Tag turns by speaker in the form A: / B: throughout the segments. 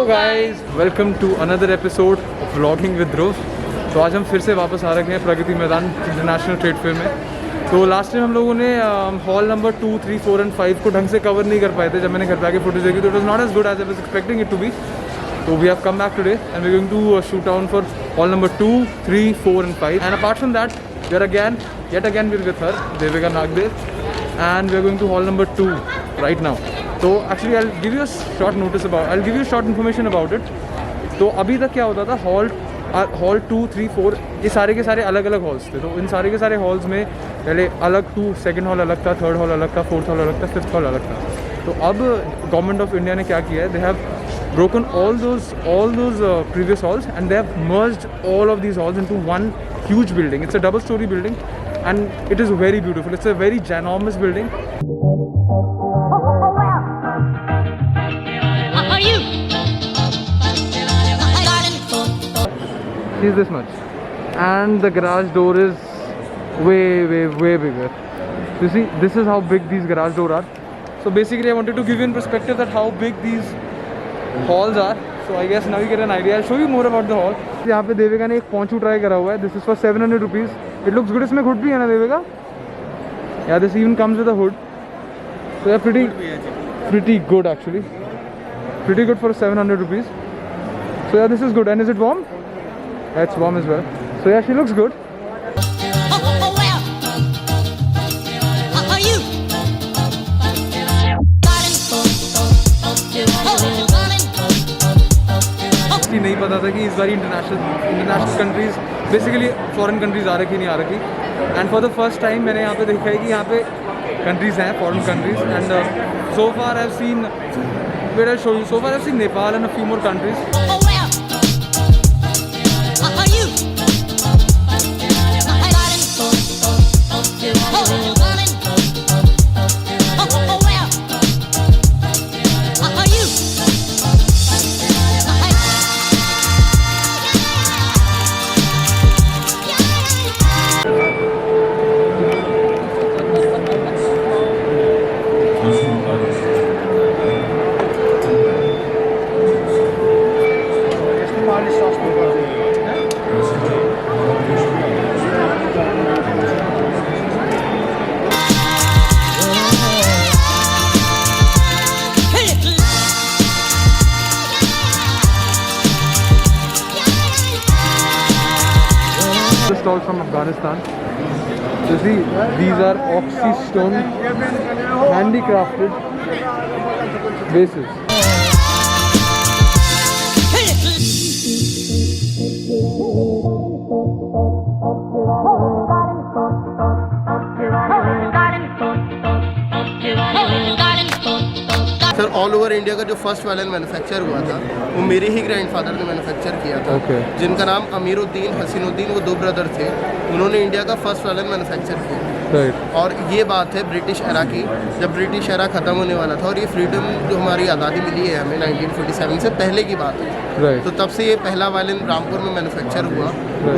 A: Hello guys, welcome to another episode of vlogging with Dhruv. तो आज हम फिर से वापस आ रखे हैं Pragati Maidan international trade fair में। तो लास्ट टाइम हम लोगों ने हॉल नंबर 2, 3, 4 एंड 5 को ढंग से कवर नहीं कर पाए थे। जब मैंने घर पे आके फुटेज देखी तो it was not as good as I was expecting it to be. तो we have come back today and we are going to shoot down for hall number 2, 3, 4 and 5। And apart from that we are yet again we're with her, Devika Nagdev, and we are going to hall number 2 right now. So actually I'll give you short information about it. तो अभी तक क्या होता था, hall 2, 3, 4 ये सारे के सारे अलग अलग हॉल्स थे। तो इन सारे के सारे हॉल्स में पहले अलग सेकंड हॉल अलग था, थर्ड हॉल अलग था, फोर्थ हॉल अलग था, फिफ्थ हॉल अलग था। तो अब गवर्नमेंट ऑफ इंडिया ने क्या किया है, they have broken all those previous halls and they have merged all of these halls into one huge building. It's a double story building and it is very beautiful. It's a very ginormous building. Is this much, and the garage door is way bigger. You see, this is how big these garage doors are. So basically I wanted to give you in perspective that how big these halls are. So I guess now you get an idea. I'll show you more about the hall. यहाँ पे देविका ने एक poncho try करा हुआ है. This is for 700 rupees. It looks good. इसमें hood भी है ना Devika? Yeah, this even comes with a hood. So yeah, pretty good actually. Pretty good for 700 rupees. So yeah, this is good. And is it warm? Yeah, it's warm as well. So yeah, she looks good. नहीं पता था कि इस बार international countries basically foreign countries आ रखी नहीं आ रखी। And for the first time मैंने यहाँ पे देखा है कि यहाँ पे कंट्रीज हैं, foreign countries. And so far I have seen Nepal and a few more countries. Stalls from Afghanistan. So see, these are oxy stone handicrafted vases.
B: Sir all over India का जो फर्स्ट वायलिन मैन्युफैक्चर हुआ था वो मेरे ही grandfather ने manufacture किया था। जिनका नाम अमीरुद्दीन हसीनुद्दीन, वो दो ब्रदर थे। उन्होंने इंडिया का फर्स्ट वायलिन मैन्युफैक्चर किया। और ये बात है ब्रिटिश एरा की, जब ब्रिटिश एरा ख़त्म होने वाला था और ये फ्रीडम जो हमारी आज़ादी मिली है हमें 1947 से पहले की बात है। तो तब से ये पहला वायलिन रामपुर में मैन्युफैक्चर हुआ।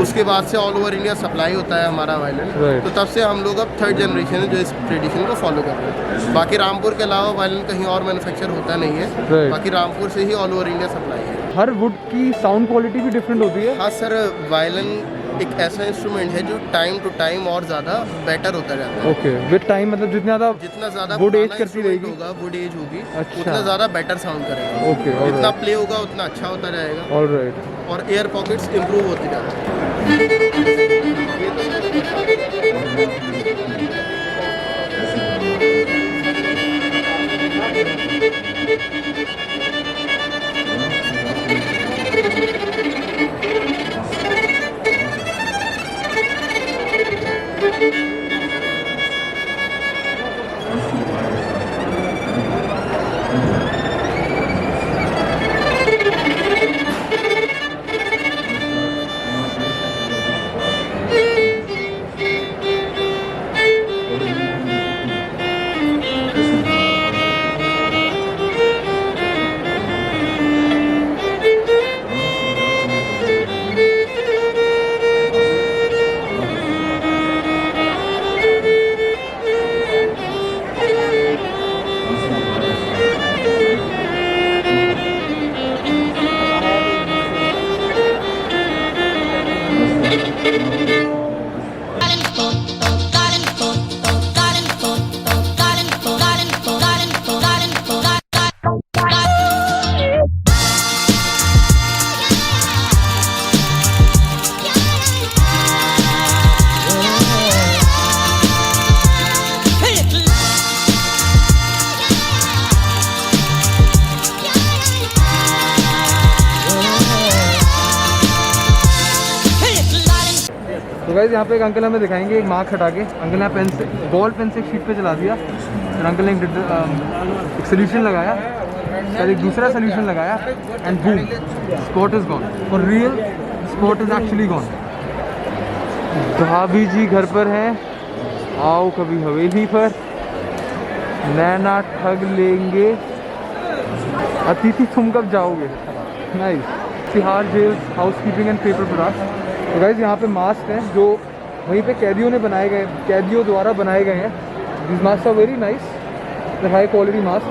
B: उसके बाद से ऑल ओवर इंडिया सप्लाई होता है हमारा वायलिन। तो तब से हम लोग अब थर्ड जनरेशन है जो इस ट्रेडिशन को फॉलो कर रहे हैं। बाकी रामपुर के अलावा वायलिन कहीं और मैन्युफैक्चर होता नहीं है। बाकी रामपुर से ही ऑल ओवर इंडिया सप्लाई है।
A: हर वुड की साउंड क्वालिटी भी डिफरेंट होती है।
B: हाँ सर, वायलिन एक ऐसा इंस्ट्रूमेंट है जो टाइम टू टाइम और ज़्यादा बेटर होता जाता है।
A: ओके, विद टाइम मतलब जितना ज़्यादा वुड एज करती रहेगी
B: होगा, वुड एज होगी,
A: अच्छा,
B: उतना ज़्यादा बेटर साउंड करेगा।
A: ओके,
B: जितना प्ले होगा उतना अच्छा होता जाएगा।
A: ऑलराइट।
B: और एयर पॉकेट्स इम्प्रूव होती जाती है।
A: गाइस यहाँ पे एक अंकल हमें दिखाएंगे एक मार्क हटा के। अंकल ने पेन से बॉल पेन से एक शीट पे चला दिया, फिर अंकल ने एक सोल्यूशन लगाया, फिर एक दूसरा सोल्यूशन लगाया and boom, spot is gone. For real spot is actually gone. भाभी जी घर पर हैं, आओ कभी हवेली पर, नैना ठग लेंगे, अतिथि Tum Kab Jaoge. Nice. Tihar jail housekeeping and paper products. तो गाइस यहाँ पे मास्क हैं जो वहीं पे कैदियों ने बनाए गए, कैदियों द्वारा बनाए गए हैं। This mask are very nice, the high quality mask.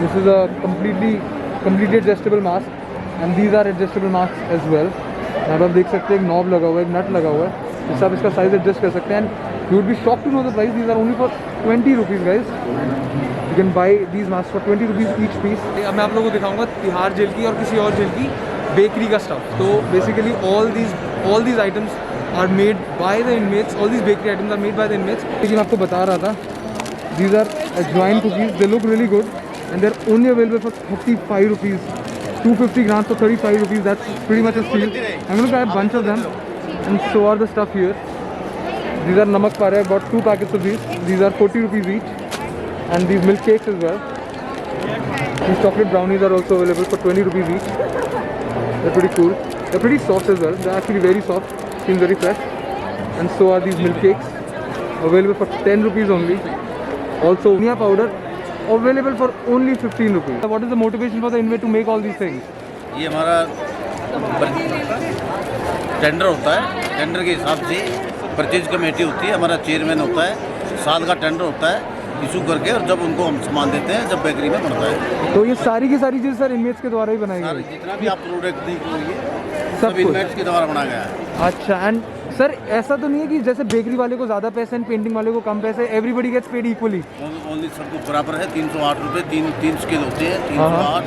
A: This is a completely adjustable mask and these are adjustable mask as well. यहाँ पर आप देख सकते हैं एक नॉब लगा हुआ है, एक नट लगा हुआ है, जिससे आप इसका साइज़ एडजस्ट कर सकते हैं। And you would be shock to know the price, these are only for 20 rupees guys. You can buy these mask for 20 rupees each piece. अब मैं आप लोगों को दिखाऊंगा तिहाड़ जेल की और किसी और जेल की बेकरी का स्टफ। तो basically all these items are made by the inmates. All these bakery items are made by the inmates. लेकिन आपको बता रहा था, these are ajwain cookies. They look really good and they're only available for 35 rupees. 250 grams for 35 rupees. That's pretty much a steal. I'm going to try a bunch of them, and so are the stuff here. These are namak pare. I bought 2 packets of these. These are 40 rupees each, and these milk cakes as well. These chocolate brownies are also available for 20 rupees each. They're pretty cool. They're pretty soft as well. They're actually very soft. Seem very fresh. And so are these milk cakes. Available for 10 rupees only. Also, dhania powder. Available for only 15 rupees. What is the motivation for the inmate to make all these things?
C: ये हमारा tender होता है। Tender के हिसाब से purchase committee होती है, हमारा चेयरमैन होता है, साल का टेंडर होता है इशू करके, और जब उनको हम सामान देते हैं जब बेकरी में बनता है।
A: तो ये सारी की सारी चीज़ सर इनमेट्स के द्वारा ही बनाई गई है?
C: जितना भी आप प्रोडक्ट देख लीजिए
A: सब
C: सब इनमेट्स के द्वारा बनाया गया है।
A: अच्छा। एंड सर ऐसा तो नहीं है कि जैसे बेकरी वाले को ज़्यादा पैसे एंड पेंटिंग वाले को कम पैसे, everybody gets paid equally?
C: Only सबको बराबर है। 308 रुपये, तीन स्केल होते हैं। 308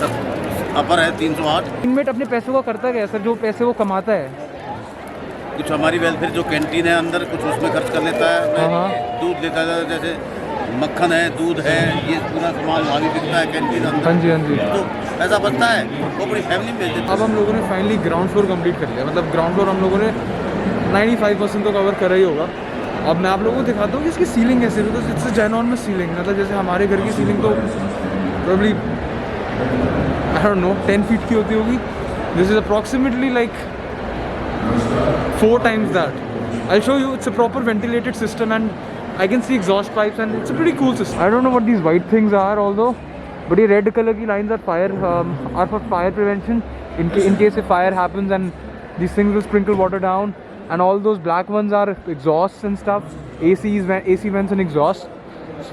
C: सब अपर है 308।
A: इनमेट अपने पैसों का करता क्या है सर, जो पैसे वो कमाता है?
C: कुछ हमारी वेलफेयर जो कैंटीन है अंदर, कुछ उसमें खर्च कर लेता है। दूध लेता है, जैसे मक्खन है, दूध है, ये पूरा सामान वहाँ भी बिकता है कैंटीन अंदर।
A: हाँ जी, हाँ जी।
C: तो ऐसा बनता है, वो पूरी फैमिली में भेज देते हैं।
A: अब हम लोगों ने फाइनली ग्राउंड फ्लोर कंप्लीट कर लिया। मतलब ग्राउंड फ्लोर हम लोगों ने 95% तो कवर करा ही होगा। अब मैं आप लोगों को दिखाता हूँ कि इसकी सीलिंग कैसे, बिकॉज इट्स अ जेनॉर्मस सीलिंग। मतलब जैसे हमारे घर की सीलिंग तो probably I don't know 10 feet की होती होगी। This is approximately like 4 times that. I'll show you. It's a proper ventilated system and I can see exhaust pipes and it's a pretty cool system. I don't know what these white things are although, but ये red color की lines are for fire prevention. In case if fire happens and these things will sprinkle water down, and all those black ones are exhausts and stuff. AC vents and exhausts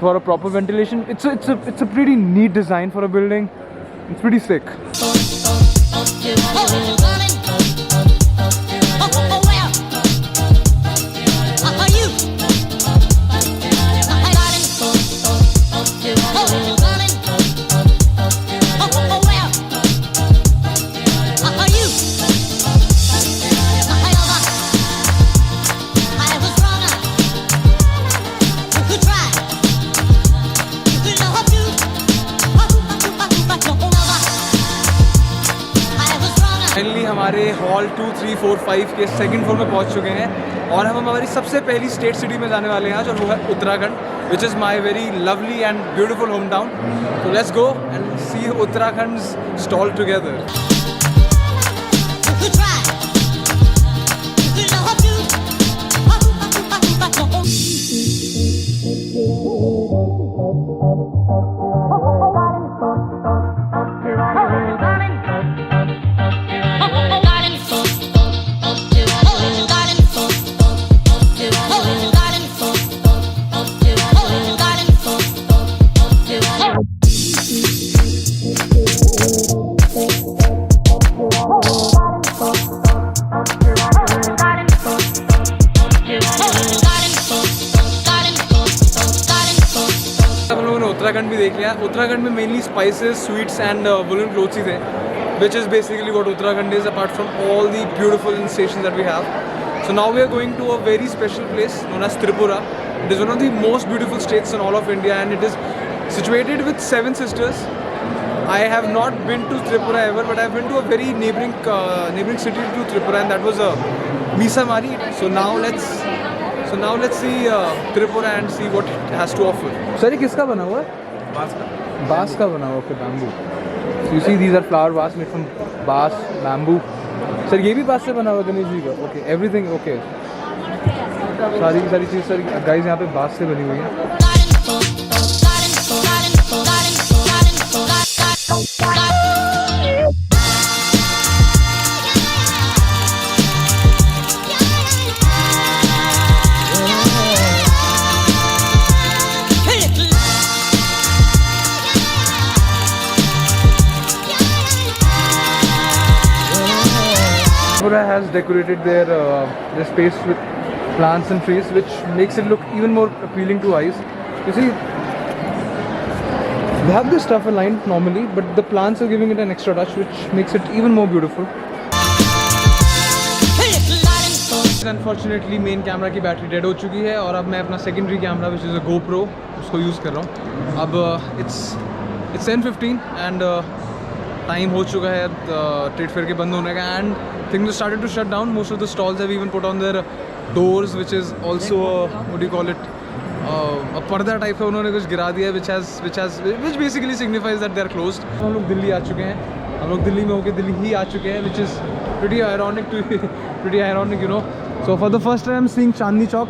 A: for a proper ventilation. It's a pretty neat design for a building. It's pretty sick. Finally हमारे hall 2, 3, 4, 5 के second floor में पहुंच चुके हैं और हम हमारी सबसे पहली स्टेट सिटी में जाने वाले हैं आज, और वो है Uttarakhand, which is my very lovely and beautiful home town. तो let's go and see Uttarakhand stall together. Uttarakhand भी देख लिया। उत्तराखंड में mainly spices, sweets and woollen clothes ही थे, which is basically what Uttarakhand is, apart from all the beautiful stations that we have. So now we are going to a very special place known as Tripura. It is one of the most beautiful states in all of India and it is situated with 7 sisters. I have not been to Tripura ever, but I have been to a very neighboring city to Tripura, and that was Misa Mari. So now let's see Tripura and see what it has to offer. Sir, ये किसका बना हुआ है? बांस का बना हुआ, okay, bamboo. So you see these are flower vase made from bass, bamboo. Sir, ये भी बांस से बना हुआ है गणेश जी का. Okay, everything okay. सारी चीज़ सर गाइस यहाँ पे बांस से बनी हुई है. Tripura has decorated their space with plants and trees, which makes it look even more appealing to eyes. You see, they have this stuff aligned normally, but the plants are giving it an extra touch, which makes it even more beautiful. Unfortunately, main camera की battery dead हो चुकी है और अब मैं अपना secondary camera which is a GoPro उसको use कर रहा हूँ. अब it's 10:15 and टाइम हो चुका है ट्रेड फेयर के बंद होने का and things have started to shut down. Most of the stalls have even put on their doors, which is also what do you call it, a पर्दा type का उन्होंने कुछ गिरा दिया है which basically signifies that they are closed. हम लोग दिल्ली आ चुके हैं, हम लोग दिल्ली में होके दिल्ली ही आ चुके हैं, which is pretty ironic, you know. So for the first time I'm seeing Chandni Chowk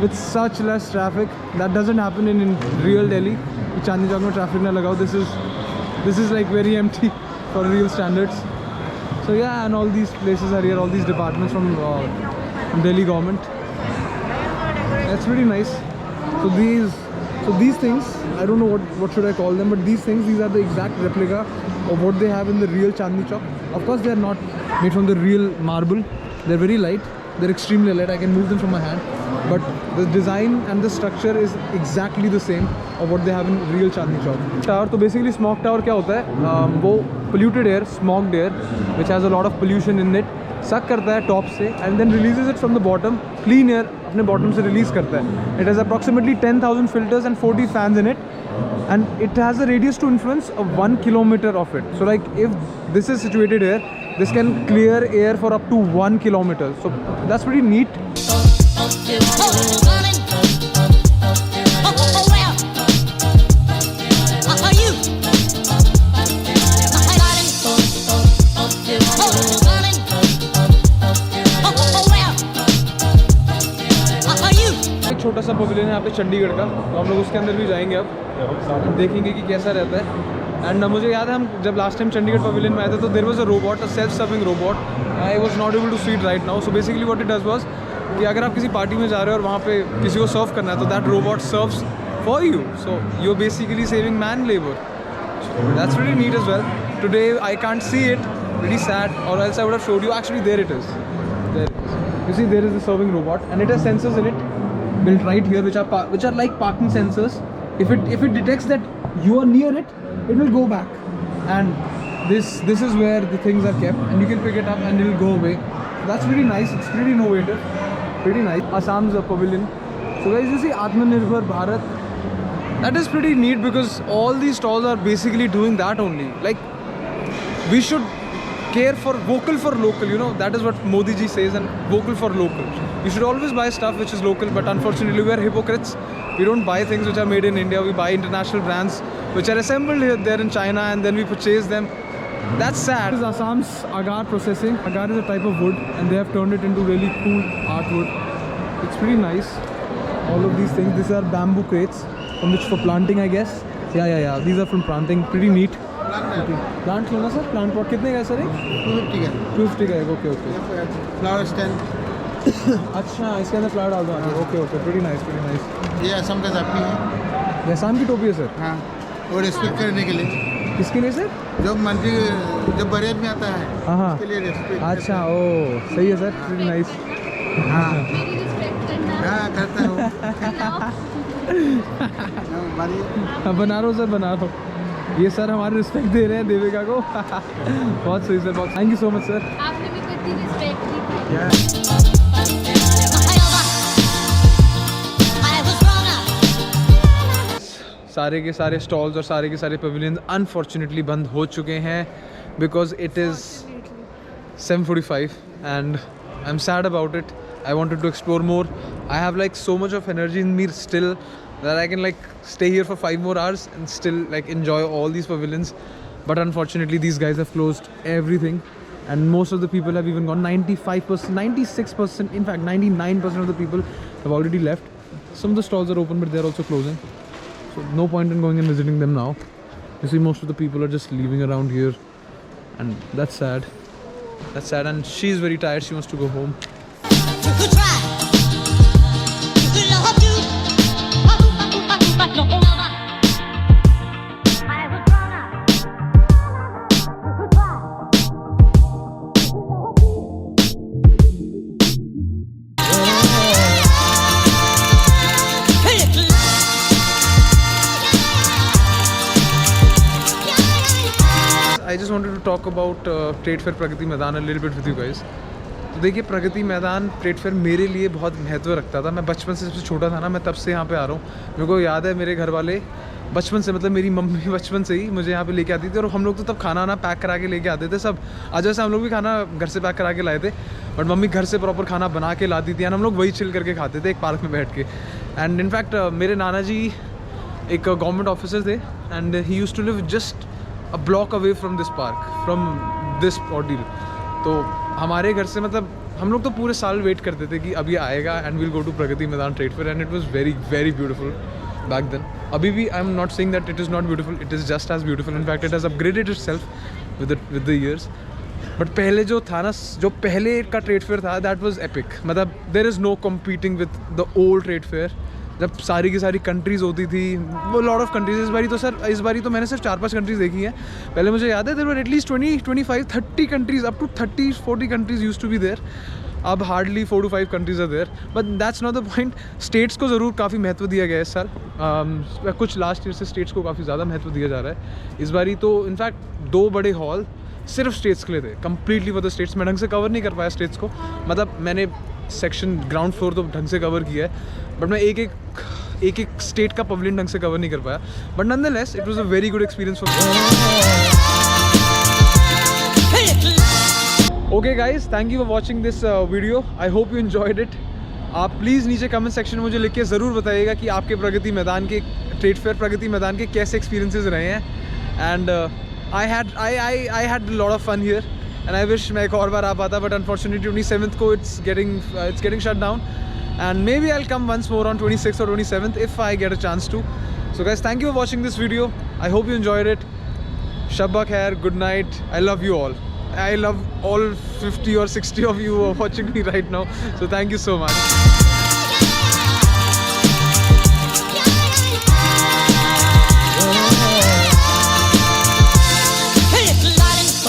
A: with such less traffic. That doesn't happen in real Delhi. Chandni Chowk में traffic ना लगाओ. This is like very empty for real standards. So yeah, and all these places are here, all these departments from Delhi government. That's pretty nice. So these things, I don't know what should I call them, but these are the exact replica of what they have in the real Chandni Chowk. Of course, they are not made from the real marble. They're very light. They're extremely light. I can move them from my hand. But the design and the structure is exactly the same of what they have in real Chandni Chowk. Tower, तो basically smog tower क्या होता है? वो polluted air, smogged air, which has a lot of pollution in it, suck करता है top से and then releases it from the bottom. Clean air अपने bottom से release करता है. It has approximately 10,000 filters and 40 fans in it, and it has a radius to influence of 1 kilometer of it. So like if this is situated here, this can clear air for up to 1 kilometer. So that's pretty neat. छोटा सा pavilion है यहाँ पे चंडीगढ़ का, तो हम लोग उसके अंदर भी जाएंगे. अब देखेंगे कि कैसा रहता है. एंड मुझे याद है हम जब लास्ट टाइम चंडीगढ़ पवेलियन में आए थे तो there was a robot, a self serving robot. I was not able to see it right now. So basically what it does was कि अगर आप किसी पार्टी में जा रहे हो और वहाँ पे किसी को सर्व करना है तो that robot serves for you. So you are basically saving man labour. That's really neat as well. Today I can't see it, really sad, or else I would have showed you. Actually there it is. You see, there is a serving robot and it has sensors in it built right here which are like parking sensors. If it detects that you are near it, it will go back, and this is where the things are kept and you can pick it up and it will go away. That's pretty nice. It's pretty innovative, pretty nice. Assam's pavilion. So guys, you see Atmanirbhar Bharat, that is pretty neat because all these stalls are basically doing that only. Like, we should care for vocal for local, you know, that is what Modi ji says, and vocal for local. You should always buy stuff which is local, but unfortunately we are hypocrites. We don't buy things which are made in India. We buy international brands which are assembled here, there in China, and then we purchase them. That's sad. This is Assam's agar processing. Agar is a type of wood and they have turned it into really cool artwood. It's pretty nice. All of these things, these are bamboo crates from which for planting, I guess. Yeah. These are from planting. Pretty neat. Plant लेना sir. Plant pot कितने का है sir? 250 का है. Okay.
B: Flower stand.
A: अच्छा, इसके अंदर flower डाल दो. ओके. Pretty nice.
B: ये असम का टोपी है.
A: ये असम की टोपी है सर?
B: हाँ, और रिस्पेक्ट करने के लिए.
A: किसके लिए सर?
B: जब मंत्री जब बरेत में आता है. हाँ. उसके लिए रिस्पेक्ट.
A: अच्छा, ओ सही है सर. Pretty nice.
B: हाँ, करता हूँ.
A: बना रहा हूँ सर, बना रहा हूँ. ये सर हमारे रिस्पेक्ट दे रहे हैं देविका को. बहुत सही सर. बहुत thank you so much sir.
D: आपने भी कितनी रिस्पेक्ट की.
A: सारे के सारे स्टॉल्स और सारे के सारे पवेलियंस अनफॉर्चुनेटली बंद हो चुके हैं because it is 7:45 and I'm sad about it. I wanted to explore more. I have like so much of energy in me still that I can like stay here for 5 more hours and still like enjoy all these pavilions. But unfortunately these guys have closed everything, and most of the people have even gone. 95%, 96%, in fact 99% of the people have already left. Some of the stalls are open, but they're also closing. So no point in going and visiting them now. You see, most of the people are just leaving around here, and that's sad. That's sad, and she's very tired. She wants to go home.
E: You could try. You could love you. No. I would rather. You could try.
A: I just wanted to talk about trade fair Pragati Maidan a little bit with you guys. तो देखिए, प्रगति Maidan trade fair मेरे लिए बहुत महत्व रखता था. मैं बचपन से सबसे छोटा था ना, मैं तब से यहाँ पे आ रहा हूँ. मेरे को याद है मेरे घर वाले बचपन से, मतलब मेरी मम्मी बचपन से ही मुझे यहाँ पे लेके आती थी, और हम लोग तो तब खाना ना पैक करा के लेके आते थे सब. आज वैसे हम लोग भी खाना घर से पैक करा के लाए थे, बट मम्मी घर से प्रॉपर खाना बना के लाती थी, एंड हम लोग वही चिल करके खाते थे एक पार्क में बैठ के. एंड इनफैक्ट मेरे नाना जी एक गवर्नमेंट ऑफिसर थे, and he used to live just a block away from this park, from this ordeal. तो हमारे घर से, मतलब हम लोग तो पूरे साल वेट करते थे कि अब ये आएगा and will go to Pragati Maidan trade fair, and it was very very beautiful back then. अभी भी I am not saying that it is not beautiful, it is just as beautiful. In fact it has upgraded itself with the years. But पहले जो था ना, जो पहले का trade fair था, दैट वाज एपिक. मतलब there is no competing with the old trade fair, जब सारी की सारी कंट्रीज़ होती थी, वो लॉट ऑफ कंट्रीज़. इस बारी तो मैंने सिर्फ 4-5 कंट्रीज़ देखी हैं. पहले मुझे याद है there were at least 20, 25, 30 countries, up to 30-40 countries used to be there. अब hardly 4 to 5 countries are there. But that's not the point. States को ज़रूर काफ़ी महत्व दिया गया है इस साल. कुछ लास्ट ईयर से स्टेट्स को काफ़ी ज़्यादा महत्व दिया जा रहा है. इस बारी तो इनफैक्ट 2 बड़े हॉल सिर्फ स्टेट्स के लिए थे, कम्प्लीटली फॉर द स्टेट्स. मैं ढंग से कवर नहीं कर पाया स्टेट्स को, मतलब मैंने सेक्शन ग्राउंड फ्लोर तो ढंग से कवर किया है, बट मैं एक एक स्टेट का पवेलियन ढंग से कवर नहीं कर पाया. But nonetheless it was a very good experience for me. Okay guys, thank you for watching this video. I hope you enjoyed it. आप प्लीज़ नीचे कमेंट सेक्शन में मुझे लिख के ज़रूर बताइएगा कि आपके प्रगति मैदान के ट्रेड फेयर प्रगति मैदान के कैसे एक्सपीरियंसेस रहे हैं. And I had lot of fun here, and I wish मैं एक और बार आ पाता, बट अनफॉर्चुनेटली 27th को it's getting shut down, and maybe I'll come once more on 26th or 27th if I get a chance to. So guys, thank you for watching this video. I hope you enjoyed it. Shabba khair, good night. I love you all. I love all 50 or 60 of you who are watching me right now. So thank you so much.